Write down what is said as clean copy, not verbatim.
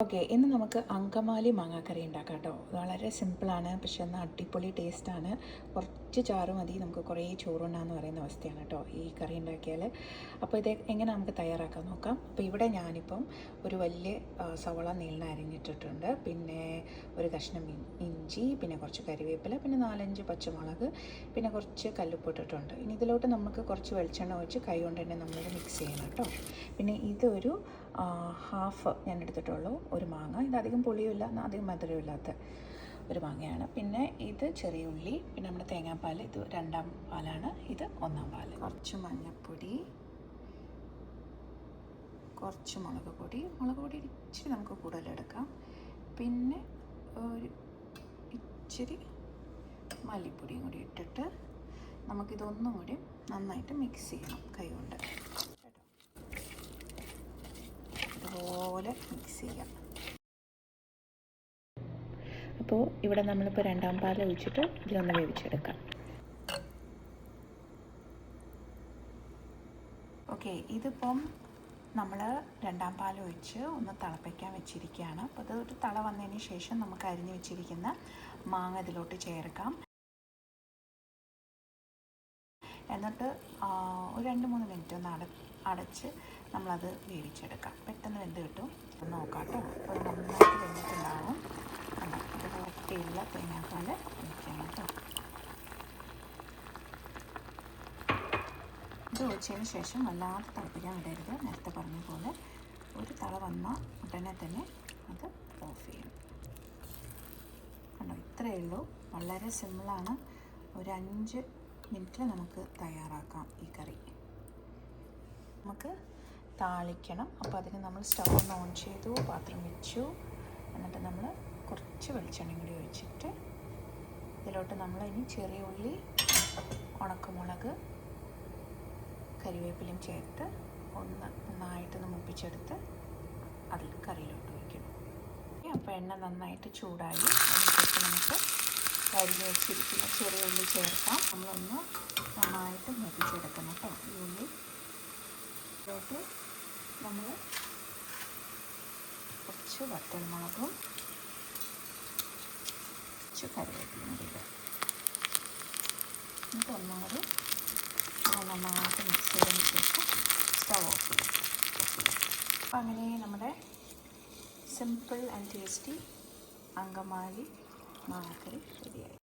Okay, ഇന്ന് നമുക്ക് അങ്കമാലി മാങ്ങാക്കറി ഉണ്ടാക്കാം കേട്ടോ. വളരെ സിമ്പിളാണ്, പക്ഷെ എന്നാൽ അടിപൊളി ടേസ്റ്റാണ്. കുറച്ച് ചാറ് മതി, നമുക്ക് കുറേ ചോറുണ്ടാന്ന് പറയുന്ന അവസ്ഥയാണ് കേട്ടോ ഈ കറി ഉണ്ടാക്കിയാൽ. അപ്പോൾ ഇത് എങ്ങനെ നമുക്ക് തയ്യാറാക്കാൻ നോക്കാം. അപ്പോൾ ഇവിടെ ഞാനിപ്പം ഒരു വലിയ സവള നീളന അരിഞ്ഞിട്ടിട്ടുണ്ട്, പിന്നെ ഒരു കഷ്ണം ഇഞ്ചി, പിന്നെ കുറച്ച് കരിവേപ്പില, പിന്നെ 4-5 പച്ചമുളക്, പിന്നെ കുറച്ച് കല്ലുപ്പ് ഇട്ടിട്ടുണ്ട്. ഇനി ഇതിലോട്ട് നമുക്ക് കുറച്ച് വെളിച്ചെണ്ണ ഒഴിച്ച് കൈ കൊണ്ട് തന്നെ നമ്മൾ മിക്സ് ചെയ്യണം കേട്ടോ. പിന്നെ ഇതൊരു ഹാഫ് ഞാൻ എടുത്തിട്ടുള്ളൂ, ഒരു മാങ്ങ. ഇത് അധികം പുളിയുമില്ല, അധികം മധുരമില്ലാത്ത ഒരു മാങ്ങയാണ്. പിന്നെ ഇത് ചെറിയ ഉള്ളി, പിന്നെ നമ്മുടെ തേങ്ങാപ്പാൽ, ഇത് 2ാം പാലാണ്, ഇത് 1ാം പാൽ. കുറച്ച് മഞ്ഞൾപ്പൊടി, കുറച്ച് മുളക് പൊടി ഇച്ചിരി നമുക്ക് കൂടുതലെടുക്കാം. പിന്നെ ഒരു ഇച്ചിരി മല്ലിപ്പൊടിയും കൂടി ഇട്ടിട്ട് നമുക്കിതൊന്നും കൂടി നന്നായിട്ട് മിക്സ് ചെയ്യണം കൈ കൊണ്ട്. ഇതുപോലെ മിക്സ് ചെയ്യാം. അപ്പോൾ ഇവിടെ നമ്മളിപ്പോൾ 2ാം പാൽ ഒഴിച്ചിട്ട് ഇതിലൊന്ന് വേവിച്ചെടുക്കാം. ഓക്കെ, ഇതിപ്പം നമ്മൾ 2ാം പാൽ ഒഴിച്ച് ഒന്ന് തിളപ്പിക്കാൻ വെച്ചിരിക്കുകയാണ്. അപ്പോൾ അത് ഒരു തള വന്നതിന് ശേഷം നമുക്ക് അരിഞ്ഞ് വെച്ചിരിക്കുന്ന മാങ്ങ ഇതിലോട്ട് ചേർക്കാം. എന്നിട്ട് ഒരു 2-3 മിനിറ്റ് ഒന്ന് അടച്ച് നമ്മളത് വേവിച്ചെടുക്കാം. പെട്ടെന്ന് വെന്ത് കിട്ടും. ഒന്ന് നോക്കാം കേട്ടോ. അപ്പോൾ നന്നായിട്ട് വെന്തിട്ടുണ്ടാവും. ഇത് കറക്റ്റുള്ള തേങ്ങാപ്പാൽ ഒഴിക്കണം കേട്ടോ. ഇത് ഒഴിച്ചതിന് ശേഷം വല്ലാതെ തിളപ്പിക്കാൻ വിടരുത്. നേരത്തെ പറഞ്ഞ പോലെ ഒരു തള വന്നാൽ ഉടനെ തന്നെ അത് ഓഫ് ചെയ്യണം. കണ്ടോ, ഇത്രയേ ഉള്ളൂ. വളരെ സിമ്പിളാണ്. ഒരു 5 മിനിറ്റിൽ നമുക്ക് തയ്യാറാക്കാം ഈ കറി. നമുക്ക് താളിക്കണം. അപ്പോൾ അതിന് നമ്മൾ സ്റ്റവ് ഒന്ന് ഓൺ ചെയ്തു, പാത്രം വെച്ചു. എന്നിട്ട് നമ്മൾ കുറച്ച് വെളിച്ചെണ്ണയും കൂടി ഒഴിച്ചിട്ട് ഇതിലോട്ട് നമ്മൾ ഇനി ചെറിയ ഉള്ളി, ഉണക്കമുളക്, കരിവേപ്പിലയും ചേർത്ത് നന്നായിട്ടൊന്ന് മുപ്പിച്ചെടുത്ത് അതിൽ കറിയിലോട്ട് ഒഴിക്കണം. അപ്പോൾ എണ്ണ നന്നായിട്ട് ചൂടായി. അതിനുശേഷം നമുക്ക് അരിഞ്ഞ് വെച്ചിരിക്കുന്ന ചെറിയ ഉള്ളി ചേർക്കാം. നമ്മളൊന്ന് നന്നായിട്ട് മുപ്പിച്ചെടുക്കണം കേട്ടോ ഈ ഉള്ളി. ഇതിലോട്ട് നമ്മൾ കുറച്ച് വറ്റൽമുളകും കുറച്ച് കറിവേപ്പിലയും കൂടി ഇടും. എന്നിട്ട് ഒന്നുകൂടി നന്നായിട്ട് മിക്സ് ചെയ്തതിന് ശേഷം സ്റ്റവ് ഓഫ് ചെയ്യും. അപ്പോൾ അങ്ങനെ നമ്മുടെ സിമ്പിൾ ആൻഡ് ടേസ്റ്റി അങ്കമാലി മാങ്ങാക്കറി റെഡിയായി.